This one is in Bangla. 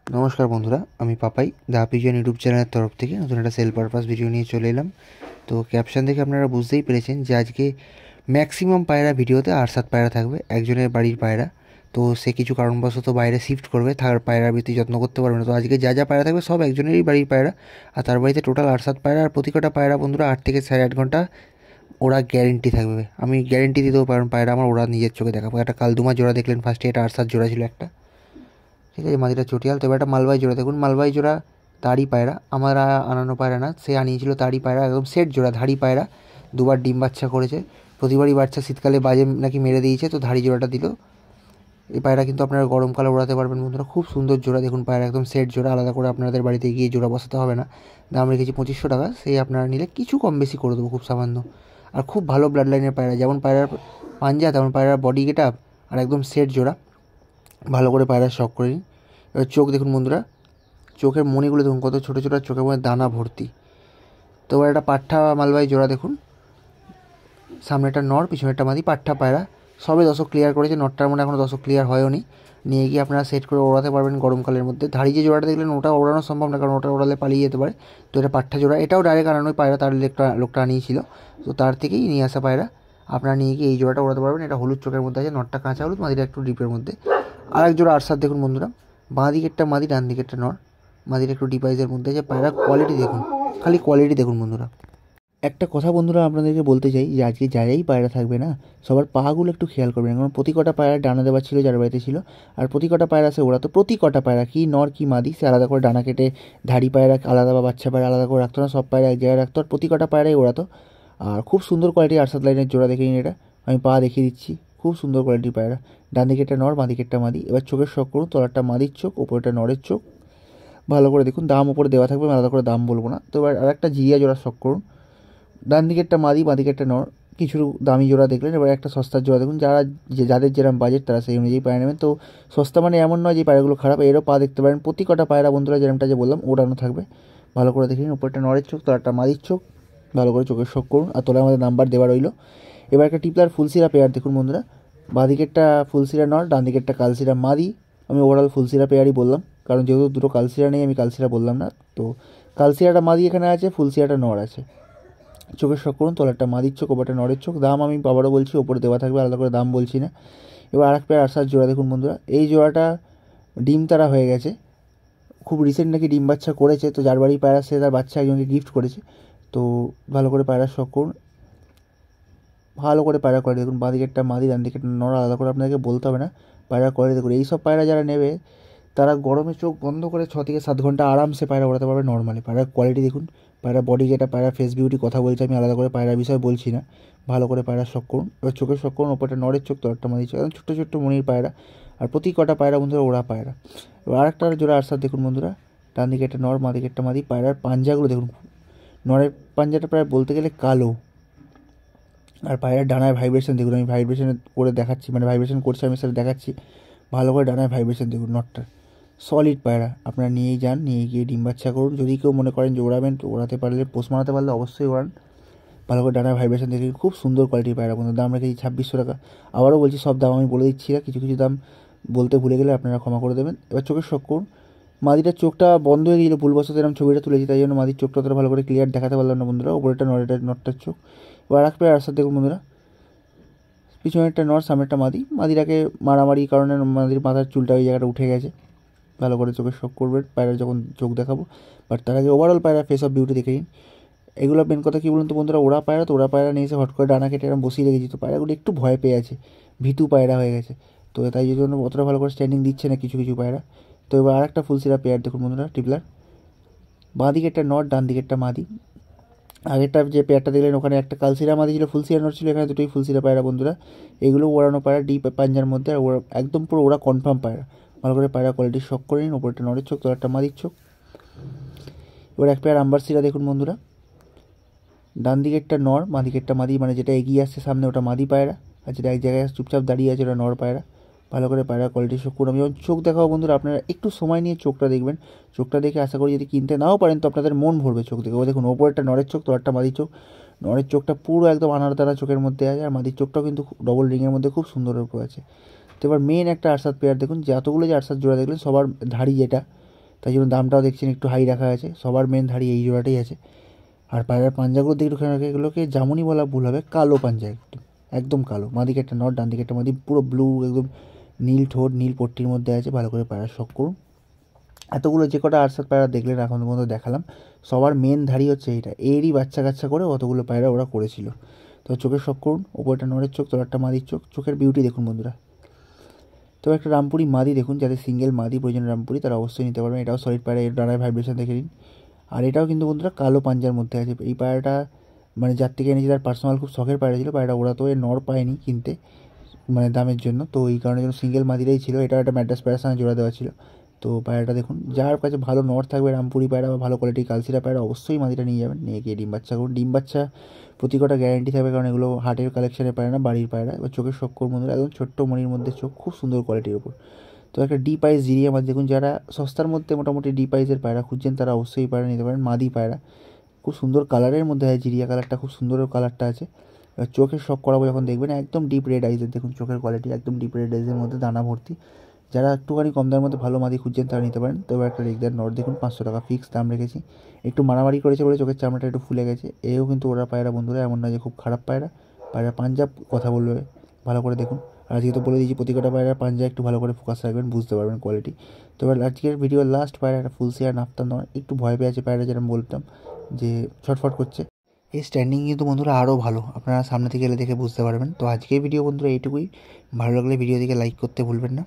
নমস্কার বন্ধুরা, আমি পাপাই দ্য পিজিয়ন ইউটিউব চ্যানেলের তরফ থেকে নতুন একটা সেল পারপাস ভিডিও নিয়ে চলে এলাম। তো ক্যাপশন দেখে আপনারা বুঝতেই পেরেছেন যে আজকে ম্যাক্সিমাম পায়রা ভিডিওতে 8-7 পায়রা থাকবে, একজনের বাড়ির পায়রা। তো সে কিছু কারণবশত বাইরে শিফট করবে, তার পায়রার বৃত্তি যত্ন করতে পারবে না। তো আজকে যা যা পায়রা থাকবে সব একজনেরই বাড়ির পায়রা, আর তার বাড়িতে টোটাল 8-7 পায়রা। আর প্রতি কটা পায়রা বন্ধুরা 8 থেকে 8.5 ঘন্টা ওরা গ্যারেন্টি থাকবে। আমি গ্যারেন্টি দিতেও পারেন, পায়রা আমার ওরা নিজের চোখে দেখাবো। একটা কালদুমা জোড়া দেখলেন ফার্স্টে, এটা 8-7 জোড়া ছিল একটা, ঠিক আছে, মাদিটা চটিয়াল। তবে একটা মালবাই জোড়া দেখুন, মালবাই জোড়া তারই পায়রা, আমার আনানো পায়রা না, সে আনিয়েছিল তারই পায়রা, একদম সেট জোড়া, ধাড়ি পায়রা। দুবার ডিম বাচ্চা করেছে, প্রতিবারই বাচ্চা শীতকালে বাজে নাকি মেরে দিয়েছে, তো ধাড়ি জোড়াটা দিল। এই পায়রা কিন্তু আপনারা গরমকালে ওড়াতে পারবেন বন্ধুরা, খুব সুন্দর জোড়া। দেখুন পায়রা একদম সেট জোড়া, আলাদা করে আপনাদের বাড়িতে গিয়ে জোড়া বসাতে হবে না। দাম রেখেছি 2500 টাকা, সেই আপনারা নিলে কিছু কম বেশি করে দেবো, খুব সামান্য। আর খুব ভালো ব্লাড লাইনের পায়রা, যেমন পায়রার পাঞ্জা তেমন পায়রার বডি গেট আপ, আর একদম সেট জোড়া। ভালো করে পায়রার শখ করে নিন। এবার চোখ দেখুন বন্ধুরা, চোখের মণিগুলো দেখুন কত ছোটো ছোটো, চোখের মধ্যে দানা ভর্তি। তো এবার একটা পাঠা মালবাই জোড়া দেখুন, সামনে একটা নর, পিছনে একটা মাদি, পাঠা পায়রা। সবে দশক ক্লিয়ার করেছে, নটটার মনে এখনও দশক ক্লিয়ার হয়নি। নিয়ে গিয়ে আপনারা সেট করে ওড়াতে পারবেন গরমকালের মধ্যে। ধাড়ি যে জোড়াটা দেখলেন ওটা ওড়ানো সম্ভব না, কারণ ওটা ওড়ালে পালিয়ে যেতে পারে। তো এটা পাঠা জোড়া, এটাও ডাইরেক্ট আনানোই পায়রা, তার লোকটা আনিয়েছিল, তো তার থেকেই নিয়ে আসা পায়রা। আপনারা নিয়ে গিয়ে এই জোড়াটা ওড়াতে পারবেন। এটা হলুদ চোখের মধ্যে আছে, নটটা কাঁচা হলুদ, মাদিটা একটু ডিপের মধ্যে। আর এক জোড়া আরসাদ দেখুন বন্ধুরা, বাঁ দিকেরটা মাদি, ডান দিকেরটা নর। মাদিটা একটু ডিপ আইজের মধ্যে আছে। পায়রা কোয়ালিটি দেখুন, খালি কোয়ালিটি দেখুন বন্ধুরা। একটা কথা বন্ধুরা আপনাদেরকে বলতে চাই যে আজকে যারাই পায়রা থাকবে না, সবার পাগুলো একটু খেয়াল করবেন, কারণ প্রতি কটা পায়রা ডানা দেওয়া ছিল যার বাড়িতে ছিল। আর প্রতি কটা পায়রা আছে ওরা, তো প্রতি কটা পায়রা কি নর কি মাদি সে আলাদা করে ডানা কেটে ধাড়ি পায়রা আলাদা বা বাচ্চা পায়রা আলাদা করে রাখতো না, সব পায়রা এক জায়গায় রাখতো। আর প্রতি কটা পায়রাই ওড়াতো। আর খুব সুন্দর কোয়ালিটির আরসাদ লাইনের জোড়া দেখে নিন, এটা আমি পা দেখিয়ে দিচ্ছি, খুব সুন্দর কোয়ালিটির পায়রা। ডান দিকেরটা নর, বাঁ দিকেরটা মাদি। এবার চোখের শখ করুন, তলারটা মাদির চোখ, ওপরটা নরের চোখ। ভালো করে দেখুন, দাম ওপরে দেওয়া থাকবে, আমি আলাদা করে দাম বলবো না। তো এবার আর একটা জিরিয়া জোড়া শখ করুন, ডান দিকেরটা মাদি, বাঁ দিকেরটা নর। কিছু দামি জোড়া দেখলেন, এবার একটা সস্তার জোড়া দেখুন। যাদের যেরকম বাজেট তারা সেই অনুযায়ী পায়রা নেবেন। তো সস্তা মানে এমন নয় যে পায়রাগুলো খারাপ, এরও পা দেখতে পারেন। প্রতি কটা পায়রা বন্ধুরা যেরকমটা যে বললাম ওড়ানো থাকবে। ভালো করে দেখে নিন, উপরটা নরের চোখ, তলারটা মাদির চোখ। ভালো করে চোখের শোক করুন, আর তোলার মধ্যে নাম্বার দেওয়া রইলো। এবার একটা টিপলার ফুলসিরা পেয়ার দেখুন বন্ধুরা, বাঁ দিকেরটা ফুলসিরা নর, ডান দিকেরটা কালসিরা মাদি। আমি ওভারঅল ফুলসিরা পেয়ারই বললাম, কারণ যেহেতু দুটো কালসিরা নেই আমি কালসিরা বললাম না। তো কালসিরাটা মাদি এখানে আছে, ফুলসিরাটা নর আছে। চোখের শখ করুন, তলারটা মাদির চোখ, ওপরটা নরের চোখ। দাম আমি আবারও বলছি, ওপরে দেওয়া থাকবে, আলাদা করে দাম বলছি না। এবার আরেক পেয়ার আরসার জোড়া দেখুন বন্ধুরা, এই জোড়াটা ডিম তারা হয়ে গেছে, খুব রিসেন্ট নাকি ডিম বাচ্চা করেছে। তো যার বাড়ি পায়রা সে তার বাচ্চা একজনকে গিফট করেছে। তো ভালো করে পায়রার শখ করুন, ভালো করে পায়রা কোয়ালিটি দেখুন। বাঁ দিকেরটা মাদি, ডান দিকেরটা নর, আলাদা করে আপনাকে বলতে হবে না। পায়রা কোয়ালিটি দেখুন, এইসব পায়রা যারা নেবে তারা গরমে চোখ বন্ধ করে 6 থেকে 7 ঘন্টা আরামসে পায়রা ওড়াতে পারবে নর্মালি। পায়রার কোয়ালিটি দেখুন, পায়রা বডি যেটা, পায়রা ফেস বিউটি কথা বলছি আমি, আলাদা করে পায়রার বিষয়ে বলছি না। ভালো করে পায়রার শখ করুন। এবার চোখের শখ করুন, ওপরটা নরের চোখ, তলারটা মাদির চোখ, একদম ছোট্টো ছোট্টো মনির পায়রা। আর প্রতি কটা পায়রা বন্ধুরা ওড়া পায়রা। এবার আরেকটা জোড়া আরসার দেখুন বন্ধুরা, ডান দিকে একটা নর, বাঁ দিকে একটা মাদি। পায়রার পাঞ্জাগুলো দেখুন, নরের পাঞ্জাটা প্রায় বলতে গেলে কালো। আর পায়রার ডানায় ভাইব্রেশন দেখুন, আমি ভাইব্রেশন করে দেখাচ্ছি, মানে ভাইব্রেশন করছে আমি সেটা দেখাচ্ছি। ভালো করে ডানায় ভাইব্রেশন দেখুন, নটটার সলিড পায়রা। আপনারা নিয়েই যান, নিয়ে গিয়ে ডিম বাচ্চা করুন। যদি কেউ মনে করেন যে ওড়াবেন, তো ওড়াতে পারলে, পোষ মানাতে পারলে অবশ্যই ওড়ান। ভালো করে ডানায় ভাইব্রেশন দেখে খুব সুন্দর কোয়ালিটির পায়রা বন্ধু। দাম রেখেছি 2600 টাকা। আবারও বলছি, সব দাম আমি বলে দিচ্ছি না, কিছু কিছু দাম বলতে ভুলে গেলে আপনারা ক্ষমা করে দেবেন। এবার চোখের শখ করুন, মাদিটার চোখটা বন্ধ হয়ে গিয়েছিল, ভুলবশত এরকম ছবিটা তুলেছি, তাই জন্য মাদির চোখটা অতটা ভালো করে ক্লিয়ার দেখাতে পারলাম না বন্ধুরা। ওপরেটা নটটার চোখ। এবার এক পেয়ার আসার দেখুন বন্ধুরা, পিছনেরটা নর, সামনেরটা মাদি। মাদিটাকে মারামারি কারণে মাদির মাথার চুলটা ওই জায়গাটা উঠে গেছে। ভালো করে চোখের শখ করবেন পায়রার যখন চোখ দেখাবো। বাট তার আগে ওভারঅল পায়রা ফেস অফ বিউটি দেখে নিন। এগুলো মেন কথা কী বলুন তো বন্ধুরা, ওরা পায়রা, তো ওরা পায়রা নিয়ে এসে হট করে ডানা কেটে এরকম বসিয়ে রেখেছি, তো পায়রাগুলো একটু ভয় পেয়ে আছে, ভীতু পায়রা হয়ে গেছে। তো তাই জন্য অতটা ভালো করে স্ট্যান্ডিং দিচ্ছে না কিছু কিছু পায়রা। তো এবার আরেকটা ফুলসিরা পেয়ার দেখুন বন্ধুরা, টিপলার। বাঁ দিকেরটা নর, ডান দিকেরটা মাদি। আগেরটা যে পেয়ারটা দেখলেন ওখানে একটা কালসিরা মাদি ছিল, ফুলসিরা নর ছিল, এখানে দুটোই ফুলসিরা পায়রা বন্ধুরা। এগুলো ওড়ানো পায়রা, ডিপ পাঞ্জার মধ্যে, আর ওরা একদম পুরো ওরা কনফার্ম পায়রা। ভালো করে পায়রা কোয়ালিটি শখ করে নিন। ওপরটা নরের চোখ, তলারটা মাদির চোখ। এবার এক পেয়ার আম্বারসিরা দেখুন বন্ধুরা, ডান দিকেরটা নর, বাঁ দিকেরটা মাদি, মানে যেটা এগিয়ে আসছে সামনে ওটা মাদি পায়রা, আর যেটা এক জায়গায় চুপচাপ দাঁড়িয়ে আছে ওটা নর পায়রা। ভালো করে পায়রা কোয়ালিটি শখ করুন। আমি যখন চোখ দেখাবো বন্ধুরা, আপনারা একটু সময় নিয়ে চোখটা দেখবেন। চোখটা দেখে আশা করি যদি কিনতে নাও পারেন তো আপনাদের মন ভরবে চোখ দেখে। ও দেখুন, ওপরেরটা নরের চোখ, তলারটা মাদির চোখ। নরের চোখটা পুরো একদম আনারদানা চোখের মধ্যে আছে, আর মাদির চোখটাও কিন্তু ডবল রিংয়ের মধ্যে খুব সুন্দর রূপে আছে। তো এবার মেন একটা আরসাদ পেয়ার দেখুন, যে এতগুলো যে আরসাদ জোড়া দেখলেন সবার ধাড়ি যেটা, তাই জন্য দামটাও দেখছেন একটু হাই রাখা আছে। সবার মেন ধাড়ি এই জোড়াটাই আছে। আর পায়রার পাঞ্জাগুলো দেখে একটু খেয়াল রাখে, এগুলোকে জামুনি বলা ভুল হবে, কালো পাঞ্জা, একদম কালো। মাদিকে একটা নট, ডান দিকে একটা মাদি, পুরো ব্লু একদম নীল ঠোঁট, নীল পট্টির মধ্যে আছে। ভালো করে পায়রা শখ করুন। এতগুলো যে কটা আরসাদ পায়রা দেখলেন এখন পর্যন্ত দেখালাম, সবার মেন ধাড়ি হচ্ছে এইটা। এরই বাচ্চা কাচ্চা করে অতগুলো পায়রা ওরা করেছিল। তো চোখের শখ করুন, ওপরটা নড়ের চোখ, তোলারটা মাদির চোখ, চোখের বিউটি দেখুন বন্ধুরা। তো একটা রামপুরি মাদি দেখুন, যাদের সিঙ্গেল মাদি প্রয়োজন রামপুরি তারা অবশ্যই নিতে পারবেন। এটাও সলিড পায়রা, এর ডানায় ভাইব্রেশন দেখে নিন। আর এটাও কিন্তু বন্ধুরা কালো পাঞ্জার মধ্যে আছে। এই পায়রাটা মানে যার থেকে এনেছি তার পার্সোনাল খুব শখের পায়রা ছিল। পায়রাটা ওরা তো এর নর পায়নি কিনতে, মানে দামের জন্য, তো এই কারণে জন্য সিঙ্গেল মাদিরাই ছিল। এটা একটা ম্যাড্রাস পায়রার সঙ্গে জোড়া দেওয়া ছিল। তো পায়রাটা দেখুন, যার কাছে ভালো নর থাকবে রামপুরি পায়রা বা ভালো কোয়ালিটির কালসিরা পায়রা, অবশ্যই মাদিটা নিয়ে যাবেন, নিয়ে গিয়ে ডিম বাচ্চা করুন। ডিম বাচ্চা প্রতি কটা গ্যারান্টি থাকবে, কারণ এগুলো হাটের কালেকশনের পায়রা না, বাড়ির পায়রা। এবার চোখের শখ করুন বন্ধুরা, একদম ছোট্ট মনির মধ্যে চোখ, খুব সুন্দর কোয়ালিটির ওপর। তো একটা ডি পাইস জিরিয়া মাদি দেখুন, যারা সস্তার মধ্যে মোটামুটি ডি পাইসের পায়রা খুঁজছেন তারা অবশ্যই পায়রা নিতে পারেন। মাদি পায়রা খুব সুন্দর কালারের মধ্যে হয়, জিরিয়া কালারটা খুব সুন্দর কালারটা আছে। এবার চোখের শখ করাবো যখন দেখবেন, একদম ডিপ রেড আইজের দেখুন চোখের কোয়ালিটি, একদম ডিপ রেড আইজের মধ্যে দানা ভর্তি। যারা একটুখানি কম দামের মধ্যে ভালো মাদি খুঁজছেন তারা নিতে পারেন। তো এবার একটা রেগদার নট দেখুন, 500 টাকা ফিক্স দাম রেখেছি। একটু মারামারি করেছে বলে চোখের চামড়াটা একটু ফুলে গেছে। এও কিন্তু ওরা পায়রা বন্ধুরা, এমন নয় যে খুব খারাপ পায়রা। পায়রা পাঞ্জাব কথা বলবে, ভালো করে দেখুন। আর আজকে তো বলে দিয়েছি প্রতি কটা পায়রার পাঞ্জা একটু ভালো করে ফোকাস রাখবেন, বুঝতে পারবেন কোয়ালিটি। তো এবার আজকের ভিডিওর লাস্ট পায়রা একটা ফুল শেয়ার নাফতার নয়, একটু ভয় পেয়ে আছে পায়রা, যেরকম বলতাম যে ছটফট করছে। এই স্ট্যান্ডিং কিন্তু বন্ধুরা আরও ভালো, আপনারা সামনে থেকে এলে দেখে বুঝতে পারবেন। তো আজকের ভিডিও বন্ধুরা এইটুকুই। ভালো লাগলে ভিডিও থেকে লাইক করতে ভুলবেন না।